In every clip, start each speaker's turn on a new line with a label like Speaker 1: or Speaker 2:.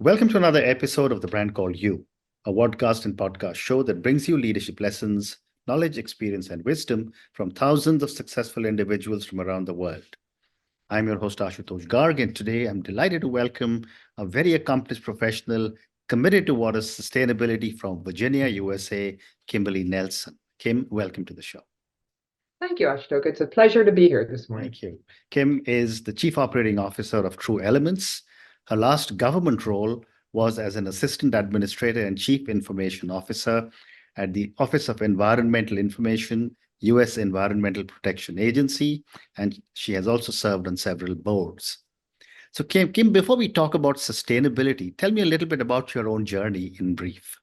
Speaker 1: Welcome to another episode of The Brand Called You, a podcast and podcast show that brings you leadership lessons, knowledge, experience, and wisdom from thousands of successful individuals from around the world. I'm your host, Ashutosh Garg, and today I'm delighted to welcome a very accomplished professional committed to water sustainability from Virginia, USA, Kimberly Nelson. Kim, welcome to the show.
Speaker 2: Thank you, Ashutosh. It's a pleasure to be here this morning.
Speaker 1: Thank you. Kim is the Chief Operating Officer of True Elements. Her last government role was as an Assistant Administrator and Chief Information Officer at the Office of Environmental Information, U.S. Environmental Protection Agency, and she has also served on several boards. So Kim, before we talk about sustainability, tell me a little bit about your own journey in brief.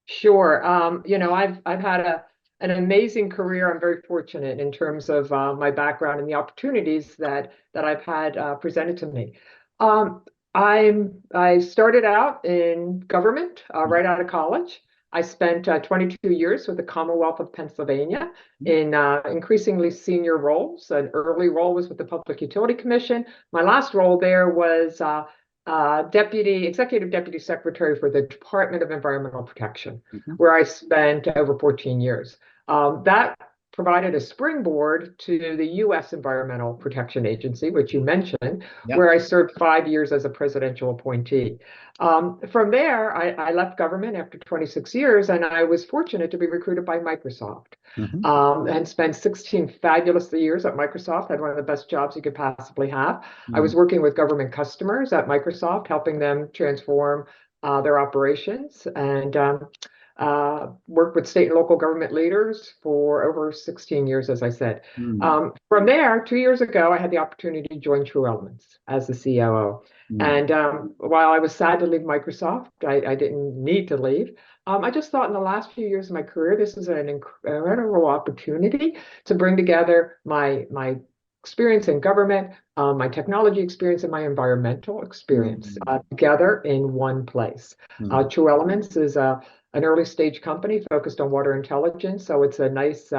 Speaker 2: Sure. I've had an amazing career. I'm very fortunate in terms of my background and the opportunities that I've had presented to me. I started out in government right out of college. I spent 22 years with the Commonwealth of Pennsylvania in increasingly senior roles. An early role was with the Public Utility Commission. My last role there was Executive Deputy Secretary for the Department of Environmental Protection, where I spent over 14 years. That provided a springboard to the U.S. Environmental Protection Agency, which you mentioned, where I served 5 years as a presidential appointee. From there, I left government after 26 years, and I was fortunate to be recruited by Microsoft and spent 16 fabulous years at Microsoft. Had one of the best jobs you could possibly have. I was working with government customers at Microsoft, helping them transform their operations, and worked with state and local government leaders for over 16 years, as I said. From there, 2 years ago, I had the opportunity to join True Elements as the COO. And while I was sad to leave Microsoft, I didn't need to leave. I just thought in the last few years of my career, this is an incredible opportunity to bring together my experience in government, my technology experience, and my environmental experience together in one place. True Elements is an early stage company focused on water intelligence. So it's a nice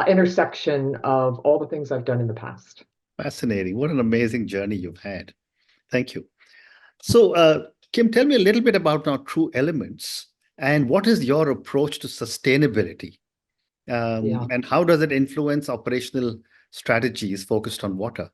Speaker 2: intersection of all the things I've done in the past.
Speaker 1: Fascinating. What an amazing journey you've had. Thank you. So, Kim, tell me a little bit about now True Elements and what is your approach to sustainability? And how does it influence operational strategies focused on water?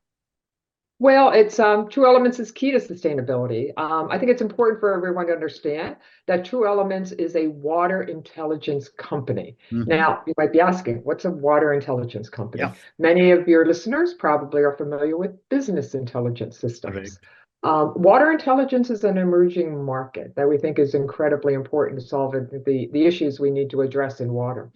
Speaker 2: Well, it's True Elements is key to sustainability. I think it's important for everyone to understand that True Elements is a water intelligence company. Now, you might be asking, what's a water intelligence company? Many of your listeners probably are familiar with business intelligence systems. Water intelligence is an emerging market that we think is incredibly important to solve the issues we need to address in water.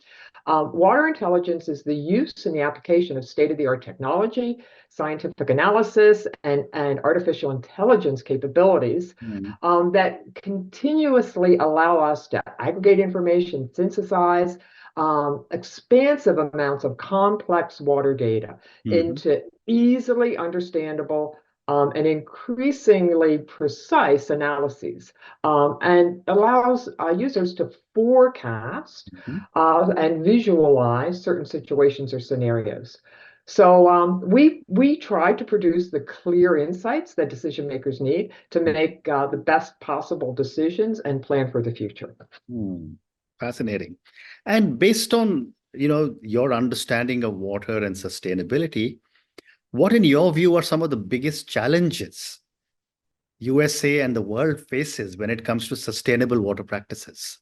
Speaker 2: Water intelligence is the use and the application of state-of-the-art technology, scientific analysis, and artificial intelligence capabilities that continuously allow us to aggregate information, synthesize expansive amounts of complex water data into easily understandable and increasingly precise analyses, and allows users to forecast and visualize certain situations or scenarios. So we try to produce the clear insights that decision makers need to make the best possible decisions and plan for the future.
Speaker 1: Fascinating. And based on your understanding of water and sustainability, what, in your view, are some of the biggest challenges USA and the world faces when it comes to sustainable water practices?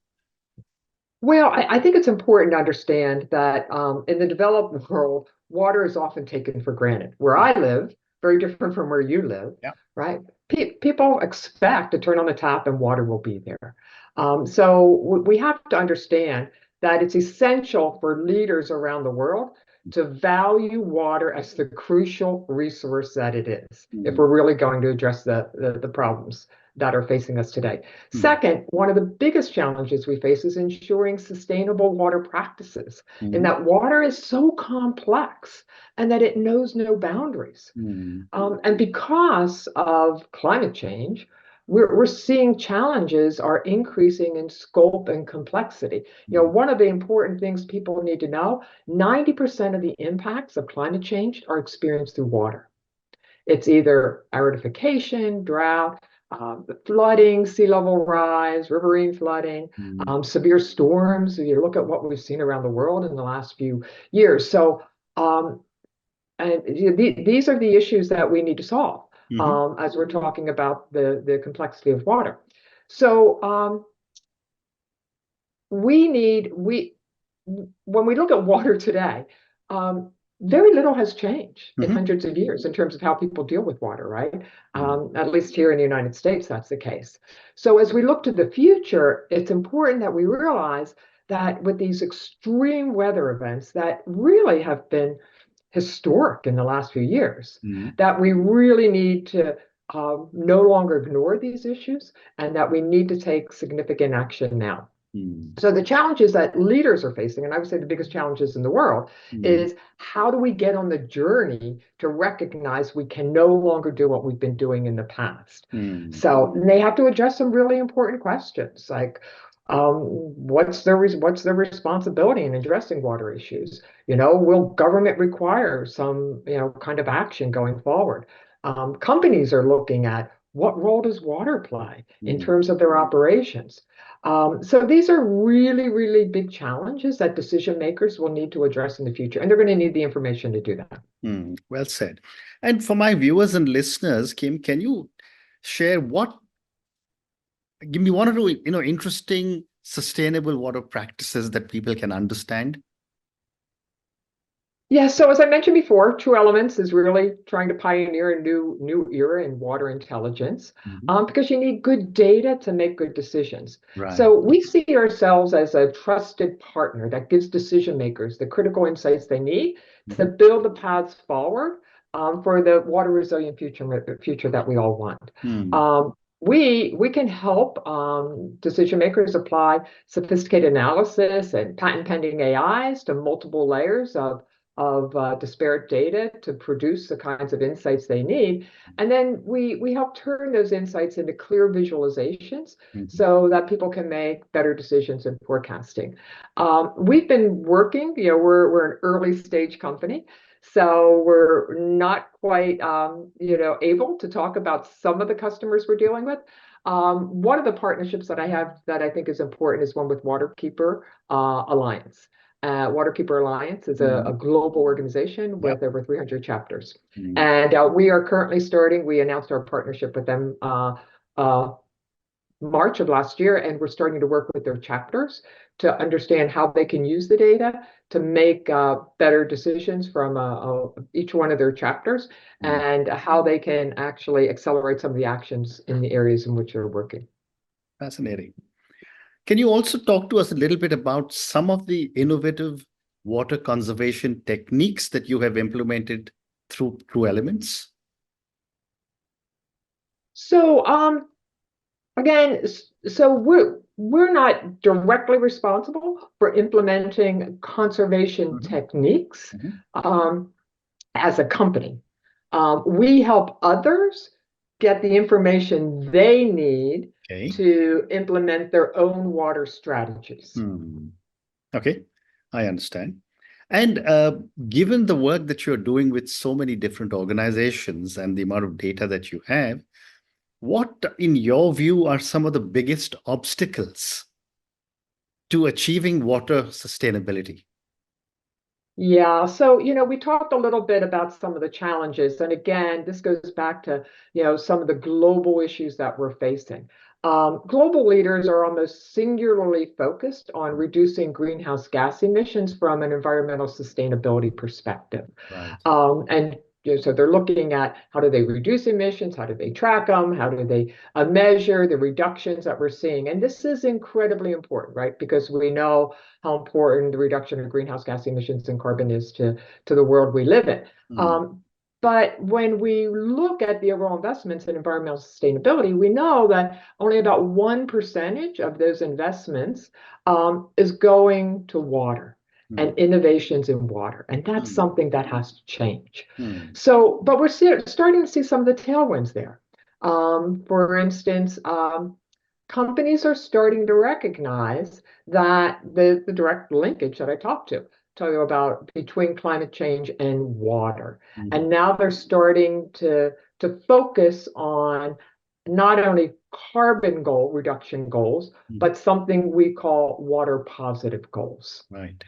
Speaker 2: Well, I think it's important to understand that in the developed world, water is often taken for granted. Where I live, very different from where you live, right? People expect to turn on the tap and water will be there. So we have to understand that it's essential for leaders around the world to value water as the crucial resource that it is, if we're really going to address the problems that are facing us today. Second, one of the biggest challenges we face is ensuring sustainable water practices, in that water is so complex and that it knows no boundaries. And because of climate change, we're seeing challenges are increasing in scope and complexity. One of the important things people need to know, 90% of the impacts of climate change are experienced through water. It's either aridification, drought, the flooding, sea level rise, riverine flooding, severe storms. You look at what we've seen around the world in the last few years. So, and these are the issues that we need to solve as we're talking about the complexity of water. So when we look at water today, very little has changed in hundreds of years in terms of how people deal with water, right? At least here in the United States, that's the case. So as we look to the future, it's important that we realize that with these extreme weather events that really have been historic in the last few years, that we really need to no longer ignore these issues and that we need to take significant action now. So the challenges that leaders are facing, and I would say the biggest challenges in the world, is how do we get on the journey to recognize we can no longer do what we've been doing in the past? So they have to address some really important questions, like what's their responsibility in addressing water issues? Will government require some kind of action going forward? Companies are looking at what role does water play in terms of their operations? So these are really, really big challenges that decision makers will need to address in the future, and they're going to need the information to do that.
Speaker 1: Well said. And for my viewers and listeners, Kim, can you share give me one or two, interesting sustainable water practices that people can understand?
Speaker 2: Yeah, so as I mentioned before, True Elements is really trying to pioneer a new era in water intelligence because you need good data to make good decisions.
Speaker 1: Right.
Speaker 2: So we see ourselves as a trusted partner that gives decision makers the critical insights they need to build the paths forward for the water resilient future that we all want. We can help decision makers apply sophisticated analysis and patent pending AIs to multiple layers of disparate data to produce the kinds of insights they need. And then we help turn those insights into clear visualizations so that people can make better decisions in forecasting. We've been working, we're an early stage company, so we're not quite, able to talk about some of the customers we're dealing with. One of the partnerships that I have that I think is important is one with Waterkeeper Alliance. Waterkeeper Alliance is a global organization with over 300 chapters. And we are currently we announced our partnership with them March of last year, and we're starting to work with their chapters to understand how they can use the data to make better decisions from each one of their chapters and how they can actually accelerate some of the actions in the areas in which they're working.
Speaker 1: Fascinating. Can you also talk to us a little bit about some of the innovative water conservation techniques that you have implemented through True Elements?
Speaker 2: So again, we're not directly responsible for implementing conservation techniques as a company. We help others get the information they need to implement their own water strategies.
Speaker 1: Okay, I understand. And given the work that you're doing with so many different organizations and the amount of data that you have, what, in your view, are some of the biggest obstacles to achieving water sustainability?
Speaker 2: Yeah, so, we talked a little bit about some of the challenges. And again, this goes back to, some of the global issues that we're facing. Global leaders are almost singularly focused on reducing greenhouse gas emissions from an environmental sustainability perspective.
Speaker 1: Right.
Speaker 2: And so they're looking at how do they reduce emissions, how do they track them, how do they measure the reductions that we're seeing. And this is incredibly important, right? Because we know how important the reduction of greenhouse gas emissions and carbon is to the world we live in. But when we look at the overall investments in environmental sustainability, we know that only about 1% of those investments is going to water and innovations in water. And that's something that has to change. So, but we're starting to see some of the tailwinds there. For instance, companies are starting to recognize that the direct linkage that I talked to tell you about between climate change and water. And now they're starting to focus on not only carbon goal reduction goals, but something we call water positive goals.
Speaker 1: Right.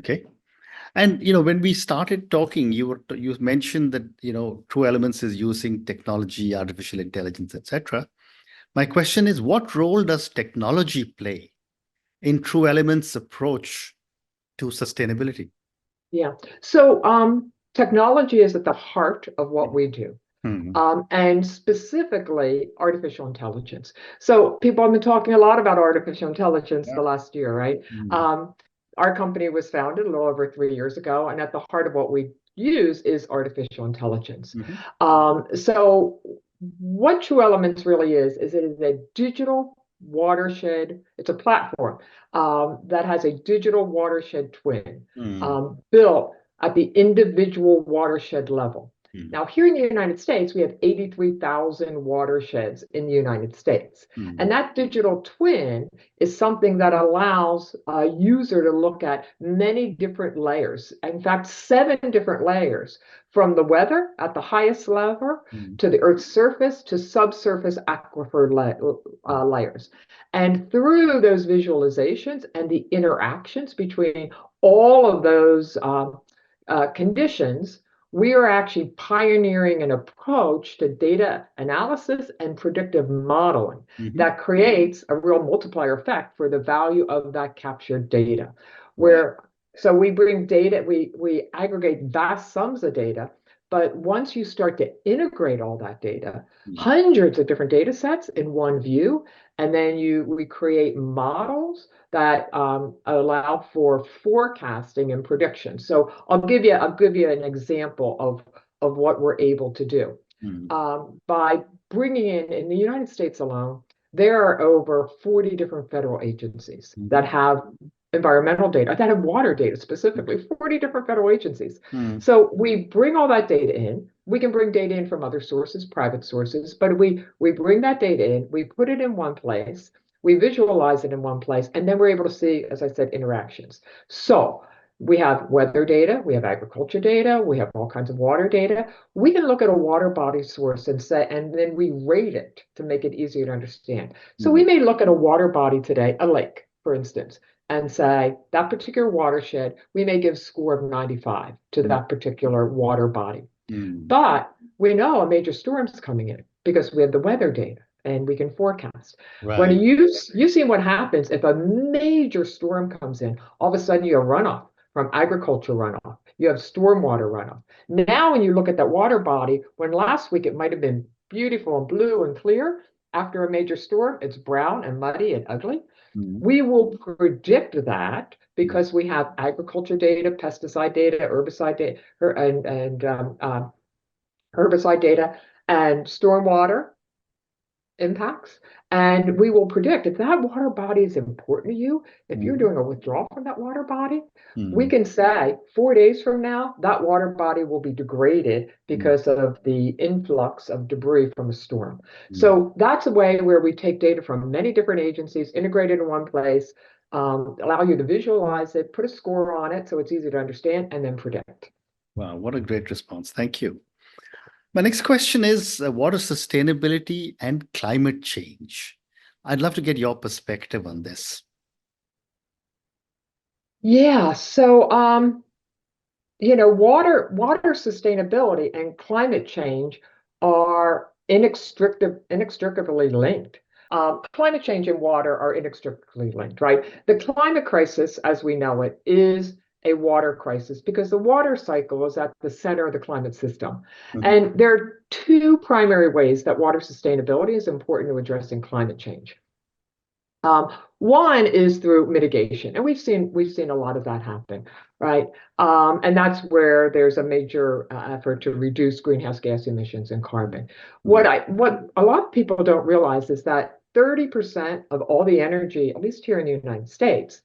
Speaker 1: Okay. And when we started talking, you mentioned that True Elements is using technology, artificial intelligence, etc. My question is, what role does technology play in True Elements' approach to sustainability?
Speaker 2: Yeah. So technology is at the heart of what we do. And specifically artificial intelligence. So people have been talking a lot about artificial intelligence the last year, right? Our company was founded a little over 3 years ago, and at the heart of what we use is artificial intelligence. So what True Elements really is it is a digital watershed. It's a platform that has a digital watershed twin built at the individual watershed level. Now, here in the United States, we have 83,000 watersheds in the United States. And that digital twin is something that allows a user to look at many different layers. In fact, 7 different layers, from the weather at the highest level to the Earth's surface to subsurface aquifer layers. And through those visualizations and the interactions between all of those conditions, we are actually pioneering an approach to data analysis and predictive modeling that creates a real multiplier effect for the value of that captured data. So we bring data, we aggregate vast sums of data, but once you start to integrate all that data, hundreds of different data sets in one view, and then we create models that allow for forecasting and prediction. So I'll give you an example of what we're able to do. By bringing in the United States alone, there are over 40 different federal agencies that have environmental data, that have water data specifically, 40 different federal agencies. So we bring all that data in. We can bring data in from other sources, private sources, but we bring that data in, we put it in one place, we visualize it in one place, and then we're able to see, as I said, interactions. So we have weather data, we have agriculture data, we have all kinds of water data. We can look at a water body source and then we rate it to make it easier to understand. So we may look at a water body today, a lake, for instance, and say that particular watershed, we may give a score of 95 to that particular water body. But we know a major storm's coming in because we have the weather data and we can forecast. When you've seen what happens if a major storm comes in, all of a sudden you have runoff from agriculture runoff, you have stormwater runoff. Now, when you look at that water body, when last week it might have been beautiful and blue and clear, after a major storm, it's brown and muddy and ugly. We will predict that because we have agriculture data, pesticide data, herbicide data, and herbicide data, and stormwater impacts. And we will predict if that water body is important to you, if you're doing a withdrawal from that water body, we can say 4 days from now, that water body will be degraded because of the influx of debris from a storm. So that's a way where we take data from many different agencies, integrate it in one place, allow you to visualize it, put a score on it so it's easy to understand, and then predict.
Speaker 1: Wow, what a great response. Thank you. My next question is water sustainability and climate change. I'd love to get your perspective on this.
Speaker 2: Yeah, so water sustainability and climate change are inextricably linked. Climate change and water are inextricably linked, right? The climate crisis, as we know it, is a water crisis because the water cycle is at the center of the climate system. And there are 2 primary ways that water sustainability is important to addressing climate change. One is through mitigation, and we've seen a lot of that happen, right? And that's where there's a major effort to reduce greenhouse gas emissions and carbon. What a lot of people don't realize is that 30% of all the energy, at least here in the United States,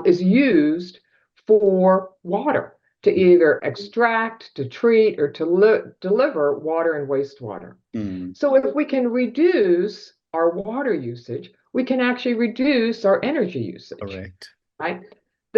Speaker 2: is used for water, to either extract, to treat, or to deliver water and wastewater. So if we can reduce our water usage, we can actually reduce our energy usage.
Speaker 1: Correct.
Speaker 2: Right?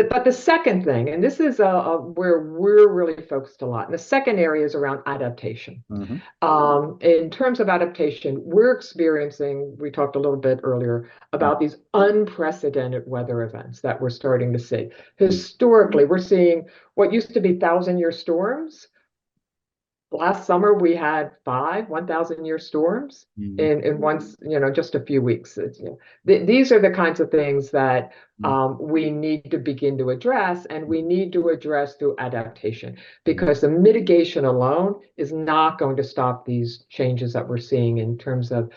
Speaker 2: But the second thing, and this is where we're really focused a lot, and the second area is around adaptation.
Speaker 1: Mhm.
Speaker 2: In terms of adaptation, we're experiencing, we talked a little bit earlier about these unprecedented weather events that we're starting to see. Historically, we're seeing what used to be 1,000-year storms. Last summer, we had 1,000-year storms
Speaker 1: Mhm.
Speaker 2: in just a few weeks. These are the kinds of things that we need to begin to address, and we need to address through adaptation, because the mitigation alone is not going to stop these changes that we're seeing in terms of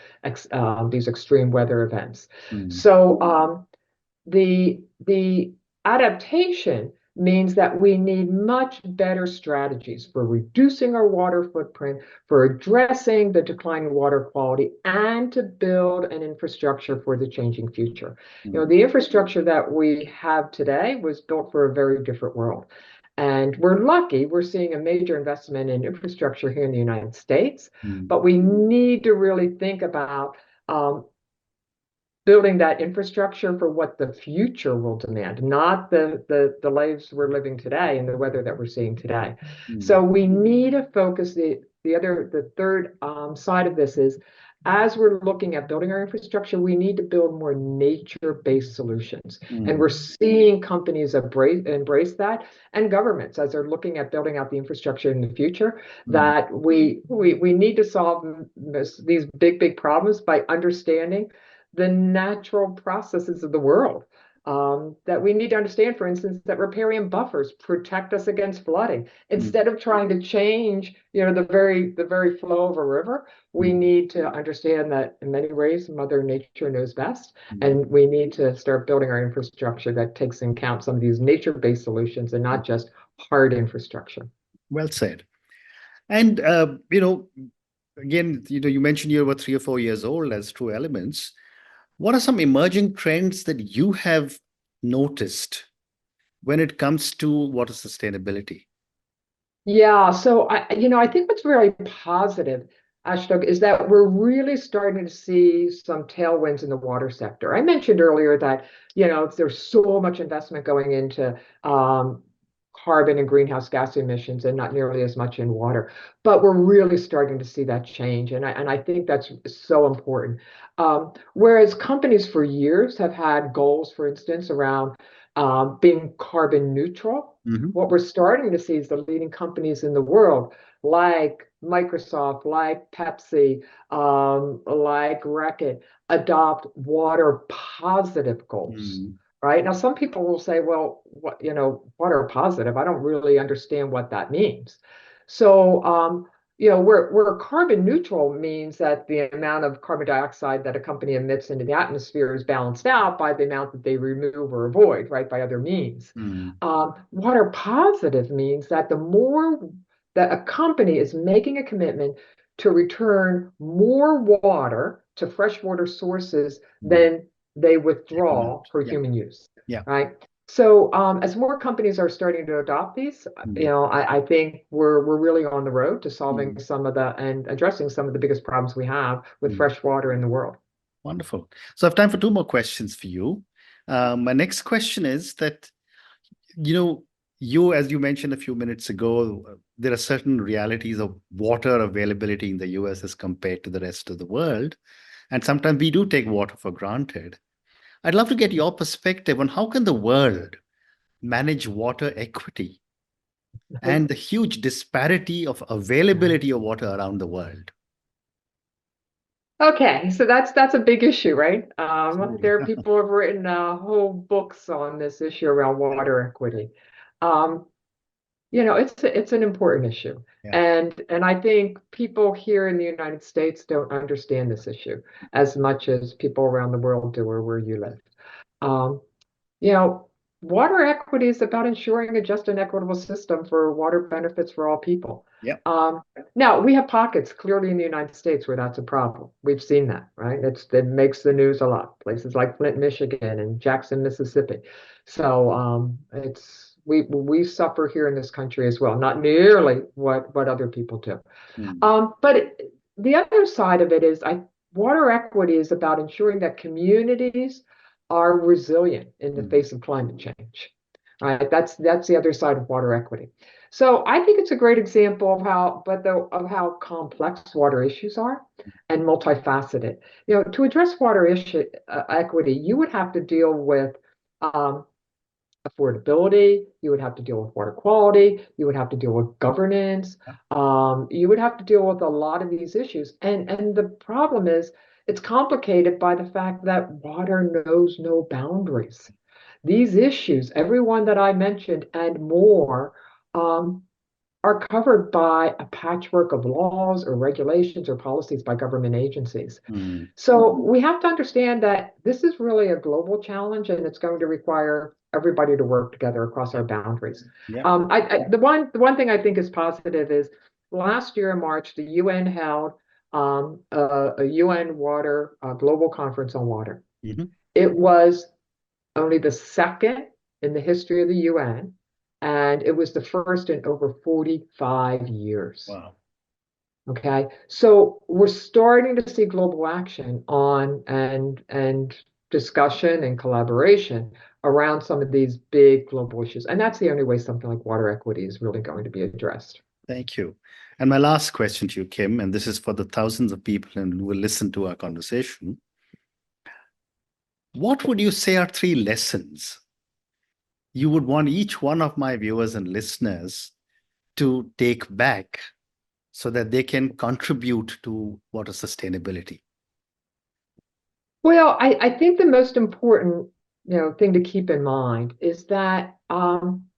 Speaker 2: these extreme weather events.
Speaker 1: Mhm.
Speaker 2: So the adaptation means that we need much better strategies for reducing our water footprint, for addressing the declining water quality, and to build an infrastructure for the changing future. The infrastructure that we have today was built for a very different world. And we're lucky, we're seeing a major investment in infrastructure here in the United States, but we need to really think about building that infrastructure for what the future will demand, not the lives we're living today and the weather that we're seeing today. So we need to focus. The third side of this is, as we're looking at building our infrastructure, we need to build more nature-based solutions. And we're seeing companies embrace that, and governments, as they're looking at building out the infrastructure in the future, that we need to solve these big problems by understanding the natural processes of the world. That we need to understand, for instance, that riparian buffers protect us against flooding. Instead of trying to change, the very flow of a river, we need to understand that in many ways, Mother Nature knows best, and we need to start building our infrastructure that takes into account some of these nature-based solutions and not just hard infrastructure.
Speaker 1: Well said. And again, you mentioned you were 3 or 4 years old as True Elements. What are some emerging trends that you have noticed when it comes to water sustainability?
Speaker 2: Yeah, so I think what's very positive, Ashtok, is that we're really starting to see some tailwinds in the water sector. I mentioned earlier that, there's so much investment going into carbon and greenhouse gas emissions and not nearly as much in water. But we're really starting to see that change. And I think that's so important. Whereas companies for years have had goals, for instance, around being carbon neutral. What we're starting to see is the leading companies in the world, like Microsoft, like Pepsi, like Reckitt, adopt water positive goals. Right now, some people will say, "Well, water positive? I don't really understand what that means." So, where carbon neutral means that the amount of carbon dioxide that a company emits into the atmosphere is balanced out by the amount that they remove or avoid, right, by other means. Water positive means that the more that a company is making a commitment to return more water to freshwater sources than they withdraw for
Speaker 1: Yeah.
Speaker 2: human use,
Speaker 1: Yeah.
Speaker 2: right? So as more companies are starting to adopt these, I think we're really on the road to solving some of and addressing some of the biggest problems we have with fresh water in the world.
Speaker 1: Wonderful. So I have time for 2 more questions for you. My next question is that, as you mentioned a few minutes ago, there are certain realities of water availability in the US as compared to the rest of the world. And sometimes we do take water for granted. I'd love to get your perspective on how can the world manage water equity and the huge disparity of availability of water around the world.
Speaker 2: Okay, so that's a big issue, right?
Speaker 1: Absolutely.
Speaker 2: There are people who have written whole books on this issue around water equity. Um, it's an important issue.
Speaker 1: Yeah.
Speaker 2: And I think people here in the United States don't understand this issue as much as people around the world do, or where you live. Um, you know, Water equity is about ensuring a just and equitable system for water benefits for all people.
Speaker 1: Yeah.
Speaker 2: Now, we have pockets clearly in the United States where that's a problem. We've seen that, right? It makes the news a lot. Places like Flint, Michigan, and Jackson, Mississippi. So we suffer here in this country as well, not nearly what other people do. But the other side of it is water equity is about ensuring that communities are resilient in the face of climate change. right? That's the other side of water equity. So I think it's a great example of how complex water issues are and multifaceted. To address water issue equity, you would have to deal with um, affordability, you would have to deal with water quality, you would have to deal with governance, you would have to deal with a lot of these issues. And the problem is it's complicated by the fact that water knows no boundaries. These issues, every one that I mentioned and more, um, are covered by a patchwork of laws or regulations or policies by government agencies.
Speaker 1: Mm.
Speaker 2: So we have to understand that this is really a global challenge, and it's going to require everybody to work together across our boundaries.
Speaker 1: Yeah.
Speaker 2: The one thing I think is positive is last year in March, the UN held a UN water global conference on water.
Speaker 1: Mm-hmm.
Speaker 2: It was only the second in the history of the UN, and it was the first in over 45 years.
Speaker 1: Wow.
Speaker 2: Okay, so we're starting to see global action on and discussion and collaboration around some of these big global issues. And that's the only way something like water equity is really going to be addressed.
Speaker 1: Thank you. And my last question to you, Kim, and this is for the thousands of people who will listen to our conversation. What would you say are 3 lessons you would want each one of my viewers and listeners to take back so that they can contribute to water sustainability?
Speaker 2: Well, I think the most important thing to keep in mind is that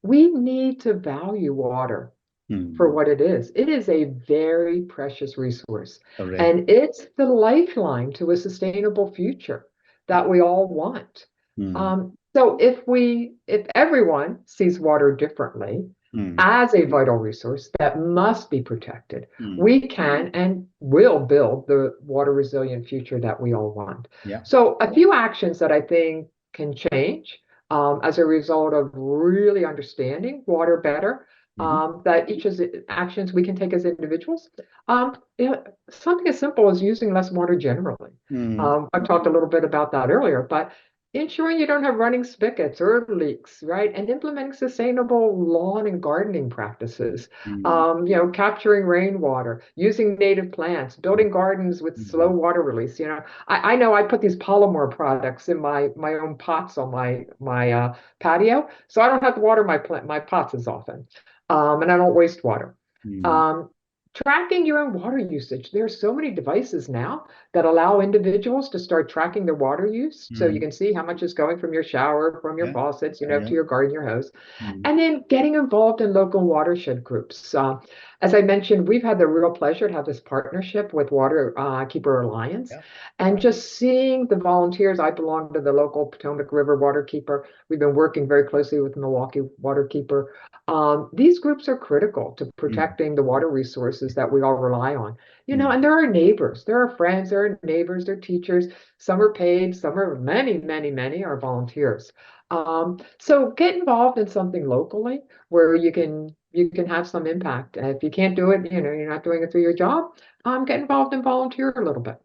Speaker 2: we need to value water for what it is. It is a very precious resource,
Speaker 1: Correct.
Speaker 2: and it's the lifeline to a sustainable future that we all want. So if everyone sees water differently as a vital resource that must be protected, we can and will build the water resilient future that we all want.
Speaker 1: Yeah.
Speaker 2: So a few actions that I think can change as a result of really understanding water better. That each of the actions we can take as individuals. Something as simple as using less water generally. I talked a little bit about that earlier, but ensuring you don't have running spigots or leaks, right? And implementing sustainable lawn and gardening practices. Capturing rainwater, using native plants, building gardens with slow water release. I know I put these polymer products in my own pots on my patio, so I don't have to water my pots as often. And I don't waste water. Tracking your own water usage. There are so many devices now that allow individuals to start tracking their water use. So you can see how much is going from your shower, from your faucets, to your garden, your hose. And then getting involved in local watershed groups. As I mentioned, we've had the real pleasure to have this partnership with Water Keeper Alliance. And just seeing the volunteers, I belong to the local Potomac River Waterkeeper. We've been working very closely with Milwaukee Waterkeeper. These groups are critical to protecting the water resources that we all rely on. And there are neighbors, there are friends, there are neighbors, there are teachers. Some are paid, some are many are volunteers. So get involved in something locally where you can have some impact. If you can't do it, you're not doing it through your job, get involved and volunteer a little bit.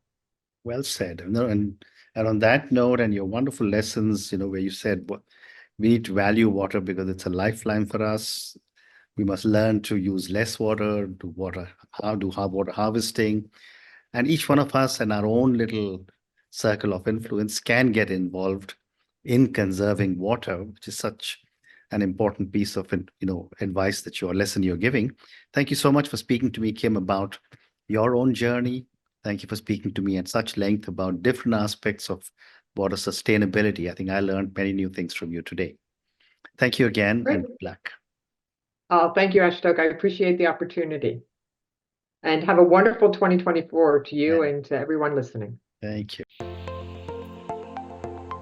Speaker 1: Well said. And on that note, and your wonderful lessons, where you said we need to value water because it's a lifeline for us. We must learn to use less water, do water harvesting. And each one of us in our own little circle of influence can get involved in conserving water, which is such an important piece of advice lesson you're giving. Thank you so much for speaking to me, Kim, about your own journey. Thank you for speaking to me at such length about different aspects of water sustainability. I think I learned many new things from you today. Thank you again, and good luck.
Speaker 2: Thank you, Ashtok. I appreciate the opportunity. And have a wonderful 2024 to you and to everyone listening.
Speaker 1: Thank you.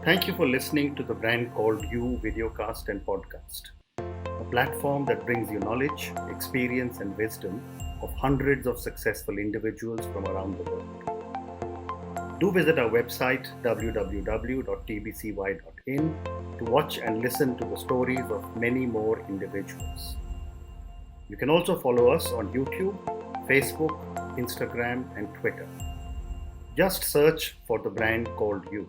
Speaker 1: Thank you for listening to the Brand Called You videocast and podcast, a platform that brings you knowledge, experience, and wisdom of hundreds of successful individuals from around the world. Do visit our website www.tbcy.in to watch and listen to the stories of many more individuals. You can also follow us on YouTube, Facebook, Instagram, and Twitter. Just search for the Brand Called You.